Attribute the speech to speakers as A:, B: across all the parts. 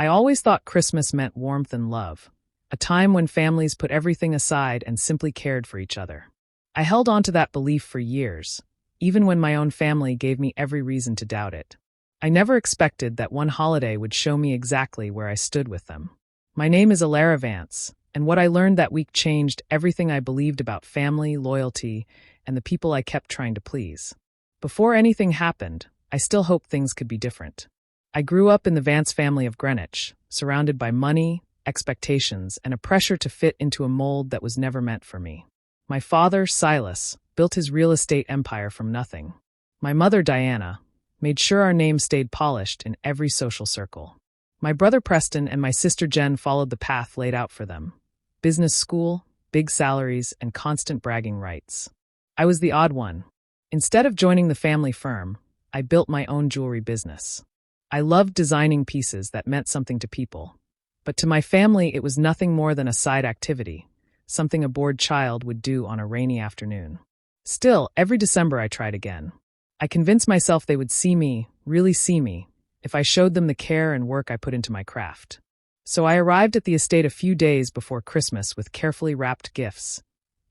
A: I always thought Christmas meant warmth and love, a time when families put everything aside and simply cared for each other. I held on to that belief for years, even when my own family gave me every reason to doubt it. I never expected that one holiday would show me exactly where I stood with them. My name is Alara Vance, and what I learned that week changed everything I believed about family, loyalty, and the people I kept trying to please. Before anything happened, I still hoped things could be different. I grew up in the Vance family of Greenwich, surrounded by money, expectations, and a pressure to fit into a mold that was never meant for me. My father, Silas, built his real estate empire from nothing. My mother, Diana, made sure our names stayed polished in every social circle. My brother Preston and my sister Jen followed the path laid out for them. Business school, big salaries, and constant bragging rights. I was the odd one. Instead of joining the family firm, I built my own jewelry business. I loved designing pieces that meant something to people. But to my family, it was nothing more than a side activity, something a bored child would do on a rainy afternoon. Still, every December I tried again. I convinced myself they would see me, really see me, if I showed them the care and work I put into my craft. So I arrived at the estate a few days before Christmas with carefully wrapped gifts,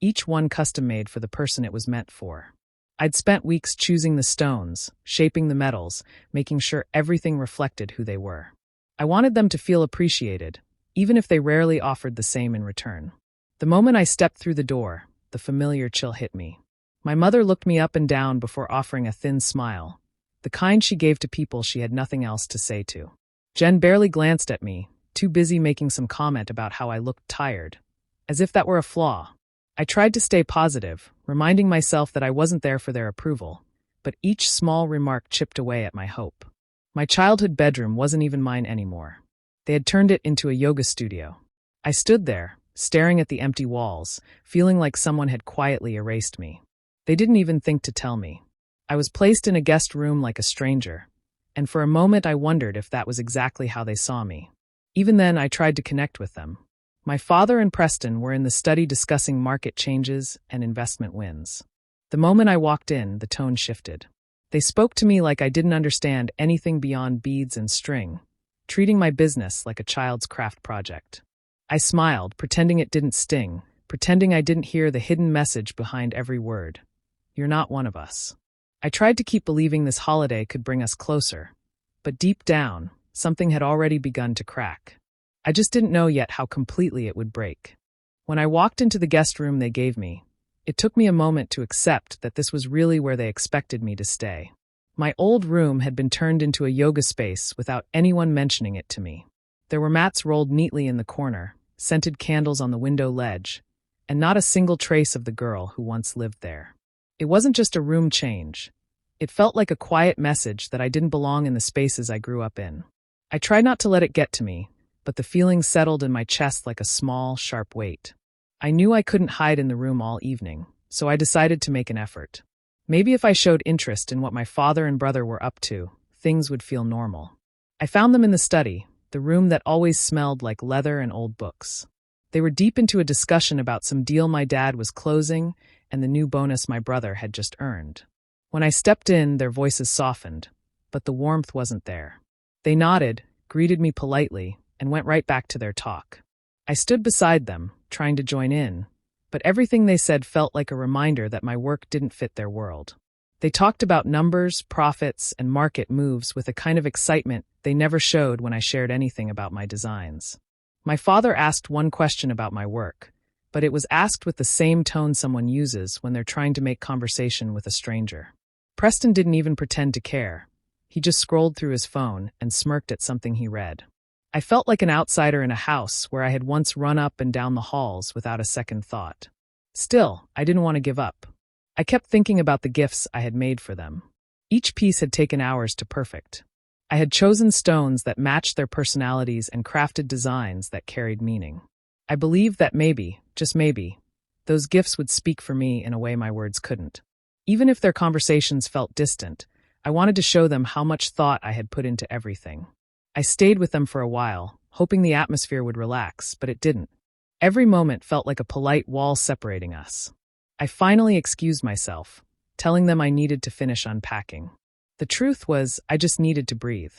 A: each one custom-made for the person it was meant for. I'd spent weeks choosing the stones, shaping the metals, making sure everything reflected who they were. I wanted them to feel appreciated, even if they rarely offered the same in return. The moment I stepped through the door, the familiar chill hit me. My mother looked me up and down before offering a thin smile, the kind she gave to people she had nothing else to say to. Jen barely glanced at me, too busy making some comment about how I looked tired, as if that were a flaw. I tried to stay positive, reminding myself that I wasn't there for their approval, but each small remark chipped away at my hope. My childhood bedroom wasn't even mine anymore. They had turned it into a yoga studio. I stood there, staring at the empty walls, feeling like someone had quietly erased me. They didn't even think to tell me. I was placed in a guest room like a stranger, and for a moment I wondered if that was exactly how they saw me. Even then, I tried to connect with them. My father and Preston were in the study discussing market changes and investment wins. The moment I walked in, the tone shifted. They spoke to me like I didn't understand anything beyond beads and string, treating my business like a child's craft project. I smiled, pretending it didn't sting, pretending I didn't hear the hidden message behind every word. You're not one of us. I tried to keep believing this holiday could bring us closer, but deep down, something had already begun to crack. I just didn't know yet how completely it would break. When I walked into the guest room they gave me, it took me a moment to accept that this was really where they expected me to stay. My old room had been turned into a yoga space without anyone mentioning it to me. There were mats rolled neatly in the corner, scented candles on the window ledge, and not a single trace of the girl who once lived there. It wasn't just a room change. It felt like a quiet message that I didn't belong in the spaces I grew up in. I tried not to let it get to me, but the feeling settled in my chest like a small, sharp weight. I knew I couldn't hide in the room all evening, so I decided to make an effort. Maybe if I showed interest in what my father and brother were up to, things would feel normal. I found them in the study, the room that always smelled like leather and old books. They were deep into a discussion about some deal my dad was closing and the new bonus my brother had just earned. When I stepped in, their voices softened, but the warmth wasn't there. They nodded, greeted me politely, and went right back to their talk. I stood beside them, trying to join in, but everything they said felt like a reminder that my work didn't fit their world. They talked about numbers, profits, and market moves with a kind of excitement they never showed when I shared anything about my designs. My father asked one question about my work, but it was asked with the same tone someone uses when they're trying to make conversation with a stranger. Preston didn't even pretend to care. He just scrolled through his phone and smirked at something he read. I felt like an outsider in a house where I had once run up and down the halls without a second thought. Still, I didn't want to give up. I kept thinking about the gifts I had made for them. Each piece had taken hours to perfect. I had chosen stones that matched their personalities and crafted designs that carried meaning. I believed that maybe, just maybe, those gifts would speak for me in a way my words couldn't. Even if their conversations felt distant, I wanted to show them how much thought I had put into everything. I stayed with them for a while, hoping the atmosphere would relax, but it didn't. Every moment felt like a polite wall separating us. I finally excused myself, telling them I needed to finish unpacking. The truth was, I just needed to breathe.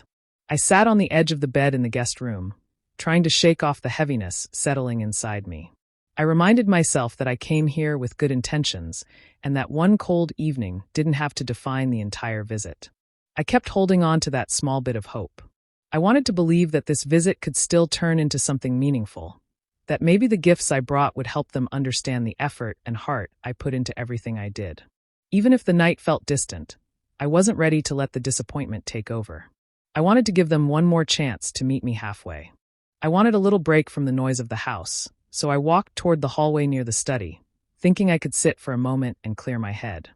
A: I sat on the edge of the bed in the guest room, trying to shake off the heaviness settling inside me. I reminded myself that I came here with good intentions, and that one cold evening didn't have to define the entire visit. I kept holding on to that small bit of hope. I wanted to believe that this visit could still turn into something meaningful, that maybe the gifts I brought would help them understand the effort and heart I put into everything I did. Even if the night felt distant, I wasn't ready to let the disappointment take over. I wanted to give them one more chance to meet me halfway. I wanted a little break from the noise of the house, so I walked toward the hallway near the study, thinking I could sit for a moment and clear my head.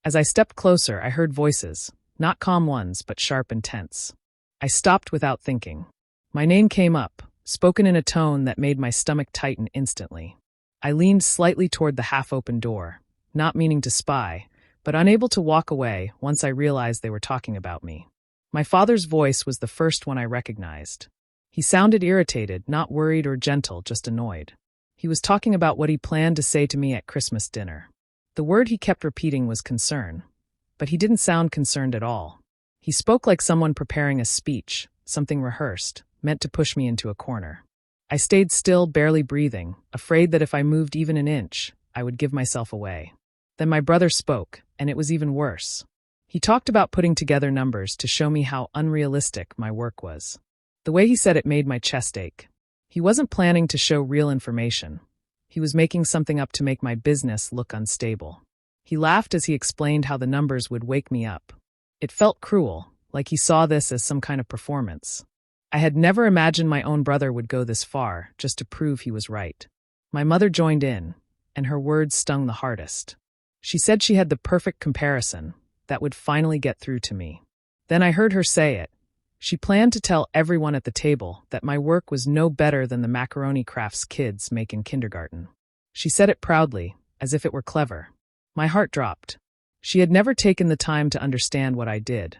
A: As I stepped closer, I heard voices, not calm ones, but sharp and tense. I stopped without thinking. My name came up, spoken in a tone that made my stomach tighten instantly. I leaned slightly toward the half-open door, not meaning to spy, but unable to walk away once I realized they were talking about me. My father's voice was the first one I recognized. He sounded irritated, not worried or gentle, just annoyed. He was talking about what he planned to say to me at Christmas dinner. The word he kept repeating was concern, but he didn't sound concerned at all. He spoke like someone preparing a speech, something rehearsed, meant to push me into a corner. I stayed still, barely breathing, afraid that if I moved even an inch, I would give myself away. Then my brother spoke, and it was even worse. He talked about putting together numbers to show me how unrealistic my work was. The way he said it made my chest ache. He wasn't planning to show real information. He was making something up to make my business look unstable. He laughed as he explained how the numbers would wake me up. It felt cruel, like he saw this as some kind of performance. I had never imagined my own brother would go this far just to prove he was right. My mother joined in, and her words stung the hardest. She said she had the perfect comparison that would finally get through to me. Then I heard her say it. She planned to tell everyone at the table that my work was no better than the macaroni crafts kids make in kindergarten. She said it proudly, as if it were clever. My heart dropped. She had never taken the time to understand what I did,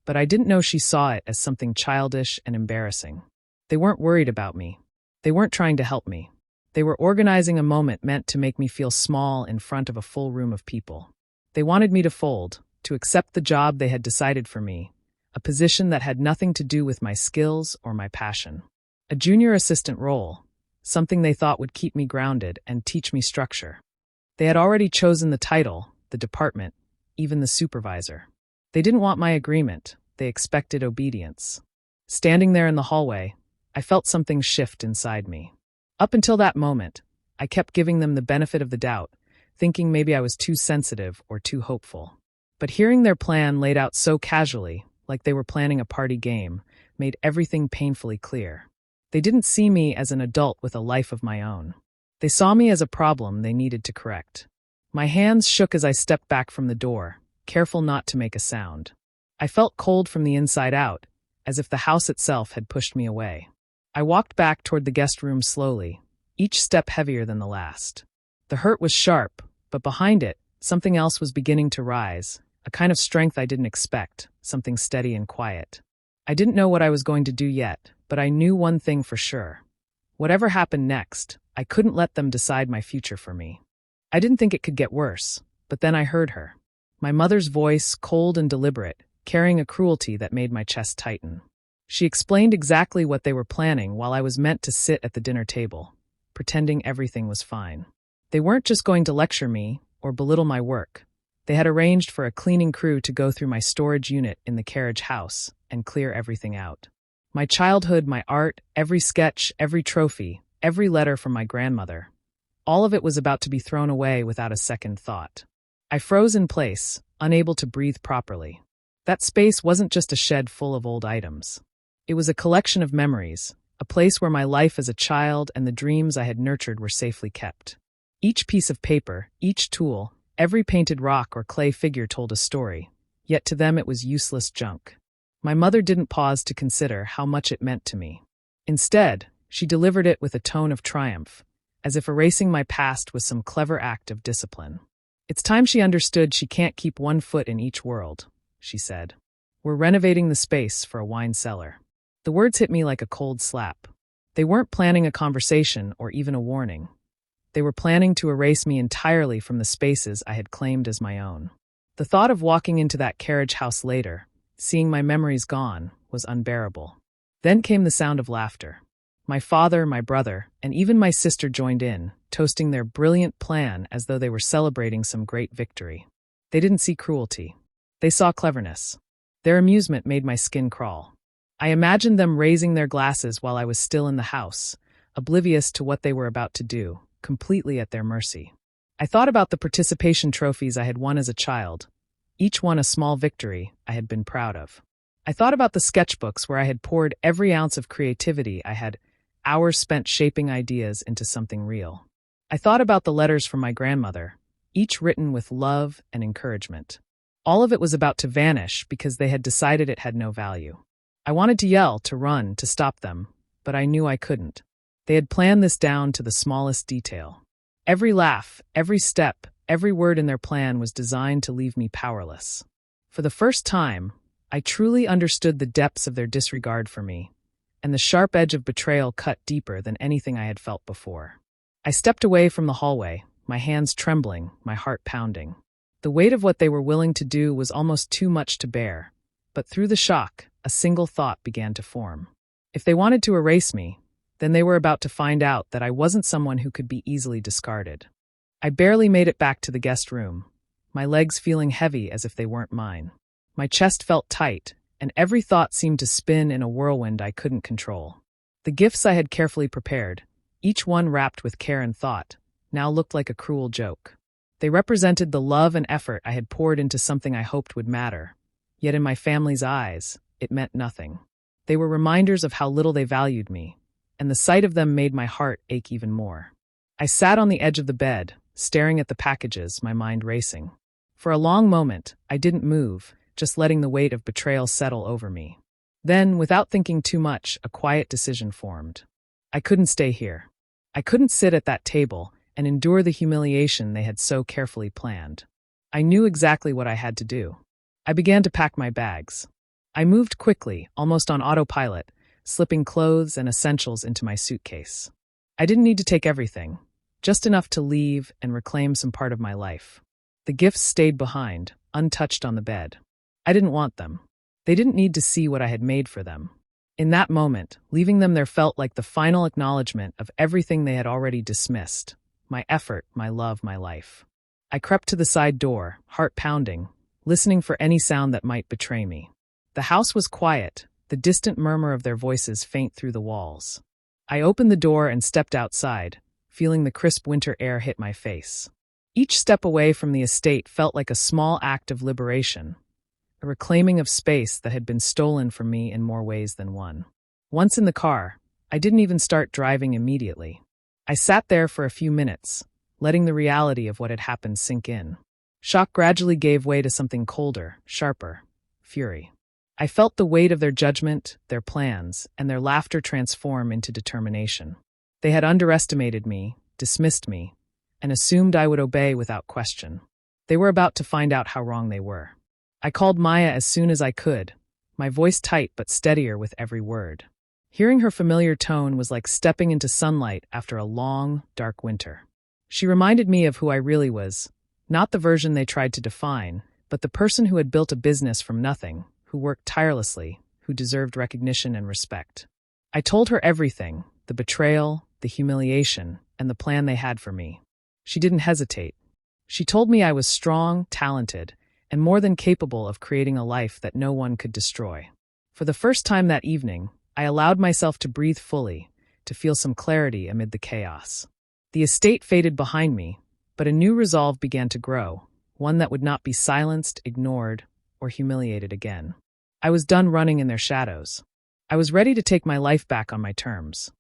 A: but I didn't know she saw it as something childish and embarrassing. They weren't worried about me. They weren't trying to help me. They were organizing a moment meant to make me feel small in front of a full room of people. They wanted me to fold, to accept the job they had decided for me, a position that had nothing to do with my skills or my passion. A junior assistant role, something they thought would keep me grounded and teach me structure. They had already chosen the title, the department, even the supervisor. They didn't want my agreement, they expected obedience. Standing there in the hallway, I felt something shift inside me. Up until that moment, I kept giving them the benefit of the doubt, thinking maybe I was too sensitive or too hopeful. But hearing their plan laid out so casually, like they were planning a party game, made everything painfully clear. They didn't see me as an adult with a life of my own. They saw me as a problem they needed to correct. My hands shook as I stepped back from the door, careful not to make a sound. I felt cold from the inside out, as if the house itself had pushed me away. I walked back toward the guest room slowly, each step heavier than the last. The hurt was sharp, but behind it, something else was beginning to rise, a kind of strength I didn't expect, something steady and quiet. I didn't know what I was going to do yet, but I knew one thing for sure. Whatever happened next, I couldn't let them decide my future for me. I didn't think it could get worse, but then I heard her. My mother's voice, cold and deliberate, carrying a cruelty that made my chest tighten. She explained exactly what they were planning while I was meant to sit at the dinner table, pretending everything was fine. They weren't just going to lecture me or belittle my work. They had arranged for a cleaning crew to go through my storage unit in the carriage house and clear everything out. My childhood, my art, every sketch, every trophy, every letter from my grandmother. All of it was about to be thrown away without a second thought. I froze in place, unable to breathe properly. That space wasn't just a shed full of old items. It was a collection of memories, a place where my life as a child and the dreams I had nurtured were safely kept. Each piece of paper, each tool, every painted rock or clay figure told a story, yet to them it was useless junk. My mother didn't pause to consider how much it meant to me. Instead, she delivered it with a tone of triumph, as if erasing my past was some clever act of discipline. It's time she understood she can't keep one foot in each world, she said. We're renovating the space for a wine cellar. The words hit me like a cold slap. They weren't planning a conversation or even a warning. They were planning to erase me entirely from the spaces I had claimed as my own. The thought of walking into that carriage house later, seeing my memories gone, was unbearable. Then came the sound of laughter. My father, my brother, and even my sister joined in, toasting their brilliant plan as though they were celebrating some great victory. They didn't see cruelty. They saw cleverness. Their amusement made my skin crawl. I imagined them raising their glasses while I was still in the house, oblivious to what they were about to do, completely at their mercy. I thought about the participation trophies I had won as a child, each one a small victory I had been proud of. I thought about the sketchbooks where I had poured every ounce of creativity I had, hours spent shaping ideas into something real. I thought about the letters from my grandmother, each written with love and encouragement. All of it was about to vanish because they had decided it had no value. I wanted to yell, to run, to stop them, but I knew I couldn't. They had planned this down to the smallest detail. Every laugh, every step, every word in their plan was designed to leave me powerless. For the first time, I truly understood the depths of their disregard for me, and the sharp edge of betrayal cut deeper than anything I had felt before. I stepped away from the hallway, my hands trembling, my heart pounding. The weight of what they were willing to do was almost too much to bear, but through the shock, a single thought began to form. If they wanted to erase me, then they were about to find out that I wasn't someone who could be easily discarded. I barely made it back to the guest room, my legs feeling heavy as if they weren't mine. My chest felt tight, and every thought seemed to spin in a whirlwind I couldn't control. The gifts I had carefully prepared, each one wrapped with care and thought, now looked like a cruel joke. They represented the love and effort I had poured into something I hoped would matter, yet in my family's eyes, it meant nothing. They were reminders of how little they valued me, and the sight of them made my heart ache even more. I sat on the edge of the bed, staring at the packages, my mind racing. For a long moment, I didn't move, just letting the weight of betrayal settle over me. Then, without thinking too much, a quiet decision formed. I couldn't stay here. I couldn't sit at that table and endure the humiliation they had so carefully planned. I knew exactly what I had to do. I began to pack my bags. I moved quickly, almost on autopilot, slipping clothes and essentials into my suitcase. I didn't need to take everything, just enough to leave and reclaim some part of my life. The gifts stayed behind, untouched on the bed. I didn't want them. They didn't need to see what I had made for them. In that moment, leaving them there felt like the final acknowledgement of everything they had already dismissed. My effort, my love, my life. I crept to the side door, heart pounding, listening for any sound that might betray me. The house was quiet, the distant murmur of their voices faint through the walls. I opened the door and stepped outside, feeling the crisp winter air hit my face. Each step away from the estate felt like a small act of liberation, a reclaiming of space that had been stolen from me in more ways than one. Once in the car, I didn't even start driving immediately. I sat there for a few minutes, letting the reality of what had happened sink in. Shock gradually gave way to something colder, sharper, fury. I felt the weight of their judgment, their plans, and their laughter transform into determination. They had underestimated me, dismissed me, and assumed I would obey without question. They were about to find out how wrong they were. I called Maya as soon as I could, my voice tight but steadier with every word. Hearing her familiar tone was like stepping into sunlight after a long, dark winter. She reminded me of who I really was, not the version they tried to define, but the person who had built a business from nothing, who worked tirelessly, who deserved recognition and respect. I told her everything, the betrayal, the humiliation, and the plan they had for me. She didn't hesitate. She told me I was strong, talented, and more than capable of creating a life that no one could destroy. For the first time that evening, I allowed myself to breathe fully, to feel some clarity amid the chaos. The estate faded behind me, but a new resolve began to grow, one that would not be silenced, ignored, or humiliated again. I was done running in their shadows. I was ready to take my life back on my terms.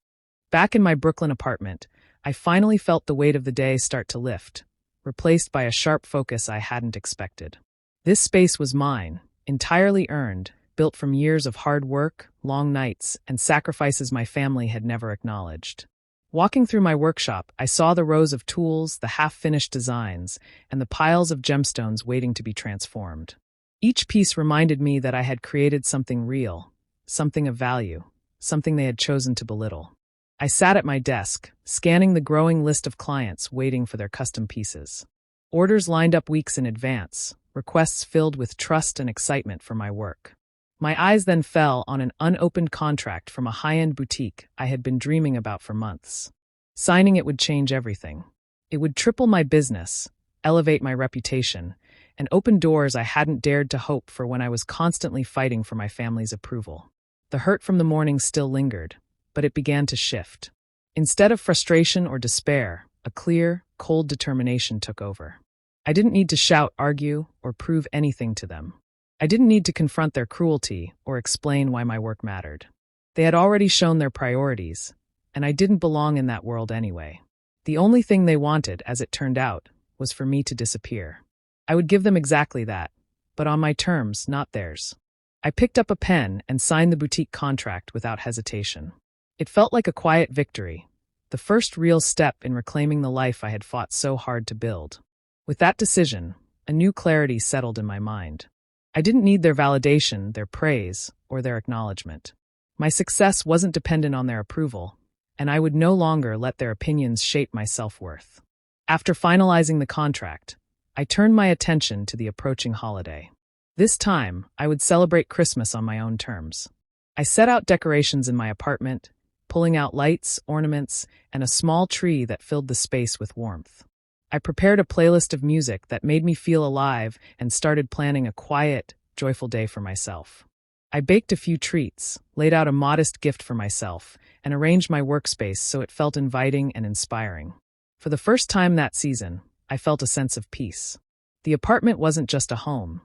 A: Back in my Brooklyn apartment, I finally felt the weight of the day start to lift, replaced by a sharp focus I hadn't expected. This space was mine, entirely earned, built from years of hard work, long nights, and sacrifices my family had never acknowledged. Walking through my workshop, I saw the rows of tools, the half-finished designs, and the piles of gemstones waiting to be transformed. Each piece reminded me that I had created something real, something of value, something they had chosen to belittle. I sat at my desk, scanning the growing list of clients waiting for their custom pieces. Orders lined up weeks in advance, requests filled with trust and excitement for my work. My eyes then fell on an unopened contract from a high-end boutique I had been dreaming about for months. Signing it would change everything. It would triple my business, elevate my reputation, and open doors I hadn't dared to hope for when I was constantly fighting for my family's approval. The hurt from the morning still lingered, but it began to shift. Instead of frustration or despair, a clear, cold determination took over. I didn't need to shout, argue, or prove anything to them. I didn't need to confront their cruelty or explain why my work mattered. They had already shown their priorities, and I didn't belong in that world anyway. The only thing they wanted, as it turned out, was for me to disappear. I would give them exactly that, but on my terms, not theirs. I picked up a pen and signed the boutique contract without hesitation. It felt like a quiet victory, the first real step in reclaiming the life I had fought so hard to build. With that decision, a new clarity settled in my mind. I didn't need their validation, their praise, or their acknowledgement. My success wasn't dependent on their approval, and I would no longer let their opinions shape my self-worth. After finalizing the contract, I turned my attention to the approaching holiday. This time, I would celebrate Christmas on my own terms. I set out decorations in my apartment, pulling out lights, ornaments, and a small tree that filled the space with warmth. I prepared a playlist of music that made me feel alive and started planning a quiet, joyful day for myself. I baked a few treats, laid out a modest gift for myself, and arranged my workspace so it felt inviting and inspiring. For the first time that season, I felt a sense of peace. The apartment wasn't just a home.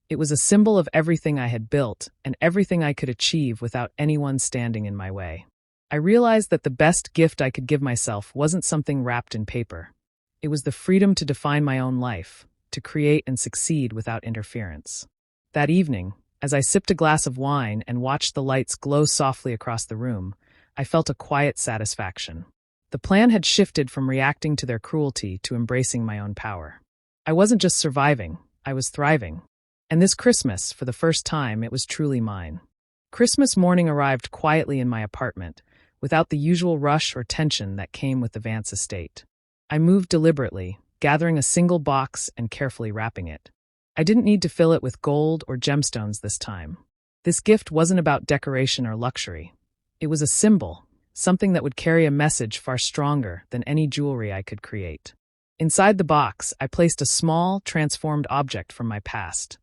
A: It was a symbol of everything I had built and everything I could achieve without anyone standing in my way. I realized that the best gift I could give myself wasn't something wrapped in paper. It was the freedom to define my own life, to create and succeed without interference. That evening, as I sipped a glass of wine and watched the lights glow softly across the room, I felt a quiet satisfaction. The plan had shifted from reacting to their cruelty to embracing my own power. I wasn't just surviving, I was thriving. And this Christmas, for the first time, it was truly mine. Christmas morning arrived quietly in my apartment, without the usual rush or tension that came with the Vance estate. I moved deliberately, gathering a single box and carefully wrapping it. I didn't need to fill it with gold or gemstones this time. This gift wasn't about decoration or luxury. It was a symbol, something that would carry a message far stronger than any jewelry I could create. Inside the box, I placed a small, transformed object from my past.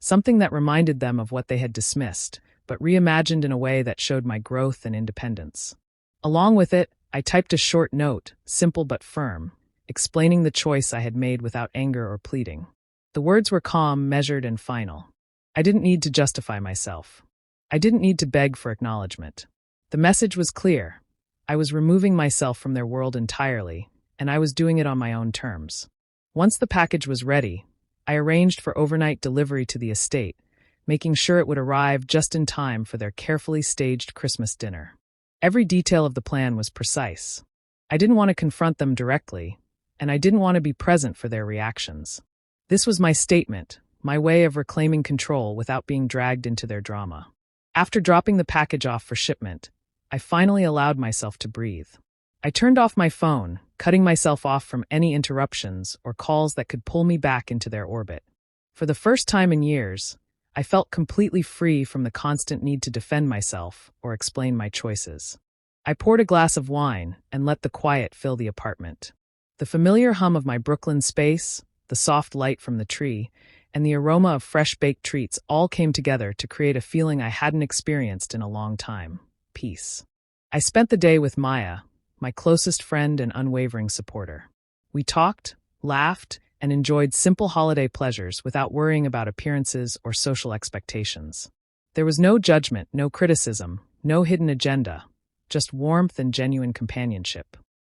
A: Something that reminded them of what they had dismissed, but reimagined in a way that showed my growth and independence. Along with it, I typed a short note, simple but firm, explaining the choice I had made without anger or pleading. The words were calm, measured, and final. I didn't need to justify myself. I didn't need to beg for acknowledgement. The message was clear. I was removing myself from their world entirely, and I was doing it on my own terms. Once the package was ready, I arranged for overnight delivery to the estate, making sure it would arrive just in time for their carefully staged Christmas dinner. Every detail of the plan was precise. I didn't want to confront them directly, and I didn't want to be present for their reactions. This was my statement, my way of reclaiming control without being dragged into their drama. After dropping the package off for shipment, I finally allowed myself to breathe. I turned off my phone, cutting myself off from any interruptions or calls that could pull me back into their orbit. For the first time in years, I felt completely free from the constant need to defend myself or explain my choices. I poured a glass of wine and let the quiet fill the apartment. The familiar hum of my Brooklyn space, the soft light from the tree, and the aroma of fresh-baked treats all came together to create a feeling I hadn't experienced in a long time: peace. I spent the day with Maya, my closest friend and unwavering supporter. We talked, laughed, and enjoyed simple holiday pleasures without worrying about appearances or social expectations. There was no judgment, no criticism, no hidden agenda, just warmth and genuine companionship.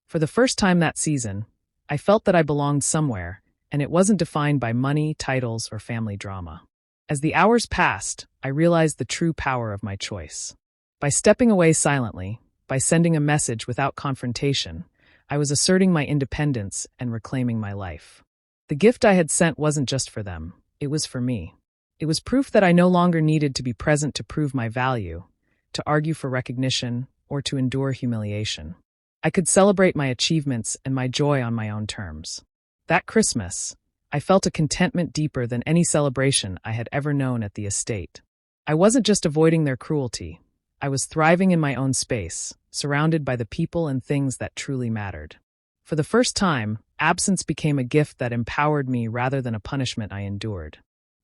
A: For the first time that season, I felt that I belonged somewhere, and it wasn't defined by money, titles, or family drama. As the hours passed, I realized the true power of my choice. By stepping away silently, by sending a message without confrontation, I was asserting my independence and reclaiming my life. The gift I had sent wasn't just for them, it was for me. It was proof that I no longer needed to be present to prove my value, to argue for recognition, or to endure humiliation. I could celebrate my achievements and my joy on my own terms. That Christmas, I felt a contentment deeper than any celebration I had ever known at the estate. I wasn't just avoiding their cruelty. I was thriving in my own space, surrounded by the people and things that truly mattered. For the first time, absence became a gift that empowered me rather than a punishment I endured.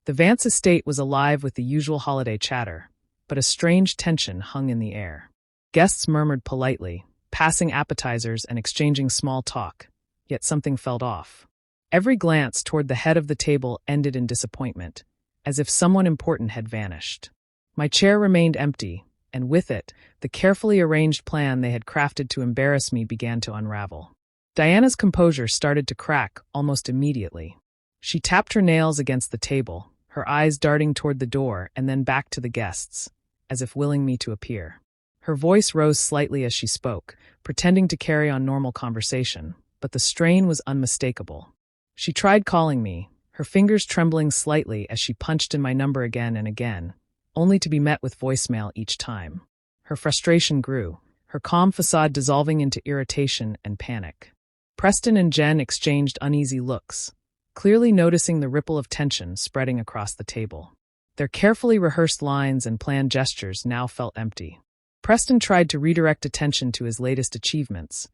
A: The Vance estate was alive with the usual holiday chatter, but a strange tension hung in the air. Guests murmured politely, passing appetizers and exchanging small talk, yet something felt off. Every glance toward the head of the table ended in disappointment, as if someone important had vanished. My chair remained empty, and with it, the carefully arranged plan they had crafted to embarrass me began to unravel. Diana's composure started to crack almost immediately. She tapped her nails against the table, her eyes darting toward the door and then back to the guests, as if willing me to appear. Her voice rose slightly as she spoke, pretending to carry on normal conversation, but the strain was unmistakable. She tried calling me, her fingers trembling slightly as she punched in my number again and again, only to be met with voicemail each time. Her frustration grew, her calm facade dissolving into irritation and panic. Preston and Jen exchanged uneasy looks, clearly noticing the ripple of tension spreading across the table. Their carefully rehearsed lines and planned gestures now felt empty. Preston tried to redirect attention to his latest achievements.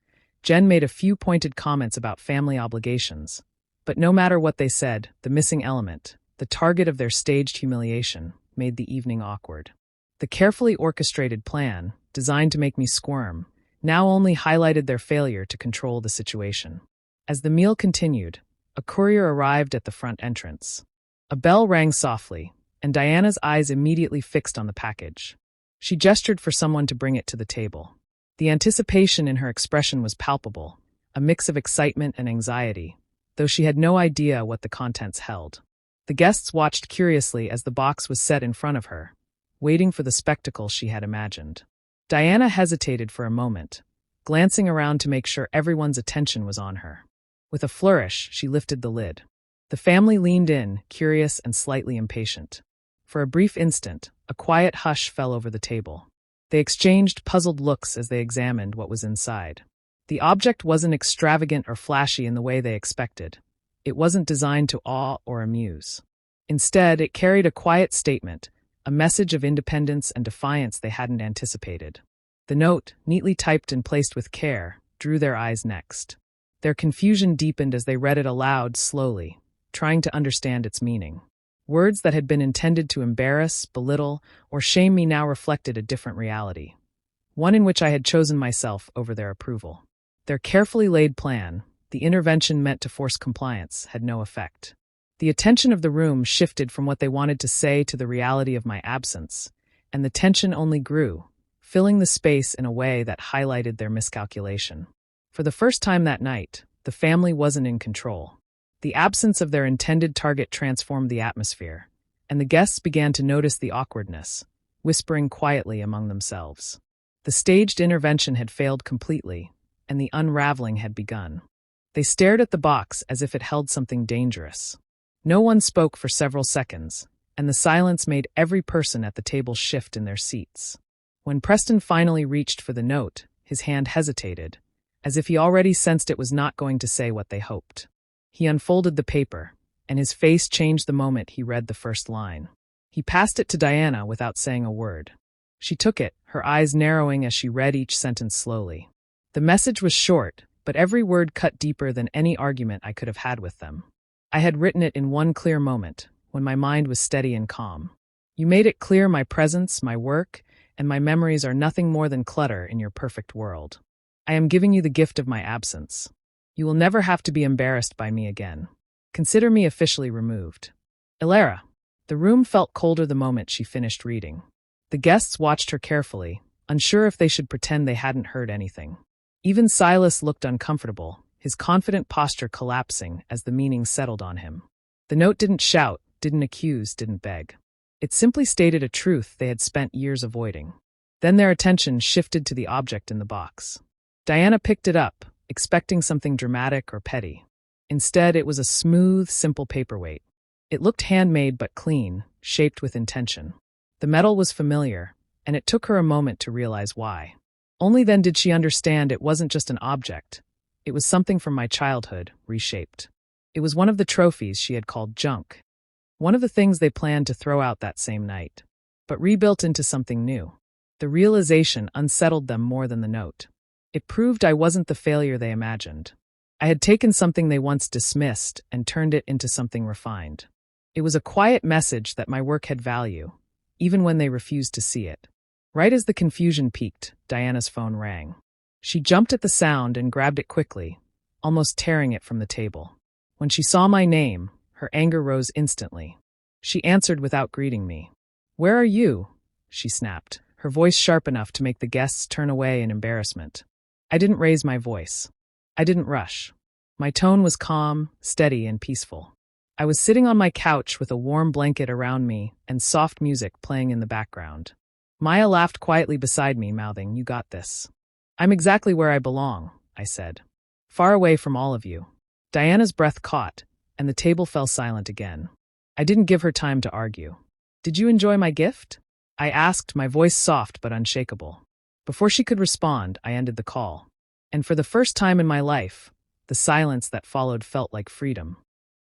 A: Jen made a few pointed comments about family obligations. But no matter what they said, the missing element, the target of their staged humiliation, made the evening awkward. The carefully orchestrated plan, designed to make me squirm, now only highlighted their failure to control the situation. As the meal continued, a courier arrived at the front entrance. A bell rang softly, and Diana's eyes immediately fixed on the package. She gestured for someone to bring it to the table. The anticipation in her expression was palpable, a mix of excitement and anxiety, though she had no idea what the contents held. The guests watched curiously as the box was set in front of her, waiting for the spectacle she had imagined. Diana hesitated for a moment, glancing around to make sure everyone's attention was on her. With a flourish, she lifted the lid. The family leaned in, curious and slightly impatient. For a brief instant, a quiet hush fell over the table. They exchanged puzzled looks as they examined what was inside. The object wasn't extravagant or flashy in the way they expected. It wasn't designed to awe or amuse. Instead, it carried a quiet statement, a message of independence and defiance they hadn't anticipated. The note, neatly typed and placed with care, drew their eyes next. Their confusion deepened as they read it aloud slowly, trying to understand its meaning. Words that had been intended to embarrass, belittle, or shame me now reflected a different reality, one in which I had chosen myself over their approval. Their carefully laid plan, the intervention meant to force compliance, had no effect. The attention of the room shifted from what they wanted to say to the reality of my absence, and the tension only grew, filling the space in a way that highlighted their miscalculation. For the first time that night, the family wasn't in control. The absence of their intended target transformed the atmosphere, and the guests began to notice the awkwardness, whispering quietly among themselves. The staged intervention had failed completely, and the unraveling had begun. They stared at the box as if it held something dangerous. No one spoke for several seconds, and the silence made every person at the table shift in their seats. When Preston finally reached for the note, his hand hesitated, as if he already sensed it was not going to say what they hoped. He unfolded the paper, and his face changed the moment he read the first line. He passed it to Diana without saying a word. She took it, her eyes narrowing as she read each sentence slowly. The message was short, but every word cut deeper than any argument I could have had with them. I had written it in one clear moment, when my mind was steady and calm. You made it clear my presence, my work, and my memories are nothing more than clutter in your perfect world. I am giving you the gift of my absence. You will never have to be embarrassed by me again. Consider me officially removed. Ilara. The room felt colder the moment she finished reading. The guests watched her carefully, unsure if they should pretend they hadn't heard anything. Even Silas looked uncomfortable, his confident posture collapsing as the meaning settled on him. The note didn't shout, didn't accuse, didn't beg. It simply stated a truth they had spent years avoiding. Then their attention shifted to the object in the box. Diana picked it up, expecting something dramatic or petty. Instead, it was a smooth, simple paperweight. It looked handmade but clean, shaped with intention. The metal was familiar, and it took her a moment to realize why. Only then did she understand it wasn't just an object. It was something from my childhood, reshaped. It was one of the trophies she had called junk. One of the things they planned to throw out that same night. but rebuilt into something new. The realization unsettled them more than the note. It proved I wasn't the failure they imagined. I had taken something they once dismissed and turned it into something refined. It was a quiet message that my work had value, even when they refused to see it. Right as the confusion peaked, Diana's phone rang. She jumped at the sound and grabbed it quickly, almost tearing it from the table. When she saw my name, her anger rose instantly. She answered without greeting me. "Where are you?" she snapped, her voice sharp enough to make the guests turn away in embarrassment. I didn't raise my voice. I didn't rush. My tone was calm, steady, and peaceful. I was sitting on my couch with a warm blanket around me and soft music playing in the background. Maya laughed quietly beside me, mouthing, "You got this." "I'm exactly where I belong," I said. "Far away from all of you." Diana's breath caught, and the table fell silent again. I didn't give her time to argue. "Did you enjoy my gift?" I asked, my voice soft but unshakable. Before she could respond, I ended the call. And for the first time in my life, the silence that followed felt like freedom.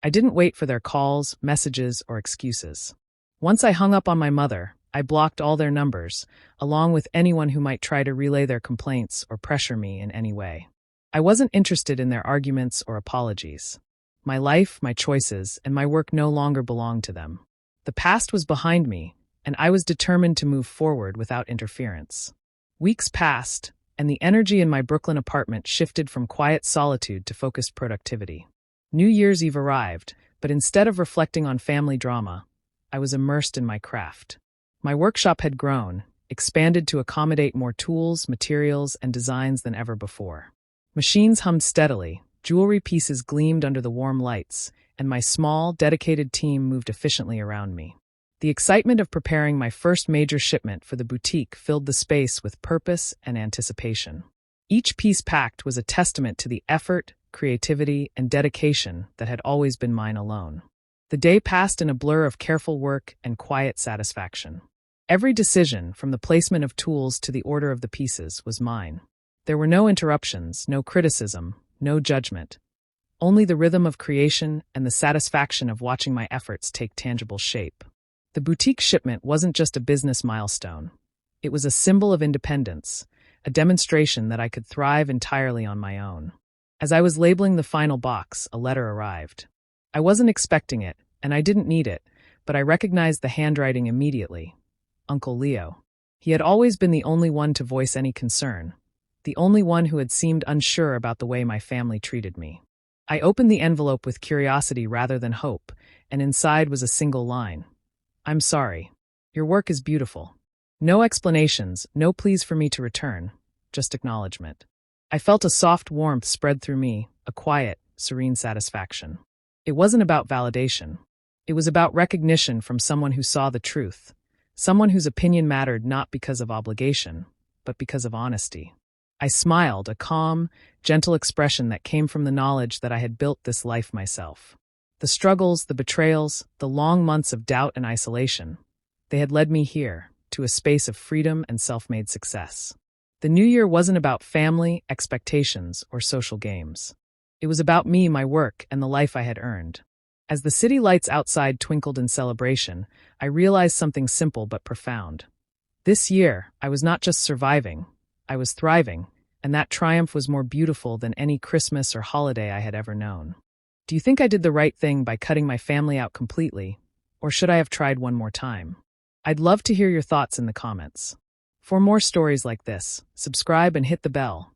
A: I didn't wait for their calls, messages, or excuses. Once I hung up on my mother, I blocked all their numbers, along with anyone who might try to relay their complaints or pressure me in any way. I wasn't interested in their arguments or apologies. My life, my choices, and my work no longer belonged to them. The past was behind me, and I was determined to move forward without interference. Weeks passed, and the energy in my Brooklyn apartment shifted from quiet solitude to focused productivity. New Year's Eve arrived, but instead of reflecting on family drama, I was immersed in my craft. My workshop had grown, expanded to accommodate more tools, materials, and designs than ever before. Machines hummed steadily, jewelry pieces gleamed under the warm lights, and my small, dedicated team moved efficiently around me. The excitement of preparing my first major shipment for the boutique filled the space with purpose and anticipation. Each piece packed was a testament to the effort, creativity, and dedication that had always been mine alone. The day passed in a blur of careful work and quiet satisfaction. Every decision, from the placement of tools to the order of the pieces, was mine. There were no interruptions, no criticism, no judgment. Only the rhythm of creation and the satisfaction of watching my efforts take tangible shape. The boutique shipment wasn't just a business milestone. It was a symbol of independence, a demonstration that I could thrive entirely on my own. As I was labeling the final box, a letter arrived. I wasn't expecting it, and I didn't need it, but I recognized the handwriting immediately. Uncle Leo. He had always been the only one to voice any concern, the only one who had seemed unsure about the way my family treated me. I opened the envelope with curiosity rather than hope, and inside was a single line. "I'm sorry. Your work is beautiful." No explanations, no pleas for me to return, just acknowledgement. I felt a soft warmth spread through me, a quiet, serene satisfaction. It wasn't about validation. It was about recognition from someone who saw the truth, someone whose opinion mattered not because of obligation, but because of honesty. I smiled, a calm, gentle expression that came from the knowledge that I had built this life myself. The struggles, the betrayals, the long months of doubt and isolation, they had led me here, to a space of freedom and self-made success. The new year wasn't about family, expectations, or social games. It was about me, my work, and the life I had earned. As the city lights outside twinkled in celebration, I realized something simple but profound. This year, I was not just surviving, I was thriving, and that triumph was more beautiful than any Christmas or holiday I had ever known. Do you think I did the right thing by cutting my family out completely, or should I have tried one more time? I'd love to hear your thoughts in the comments. For more stories like this, subscribe and hit the bell.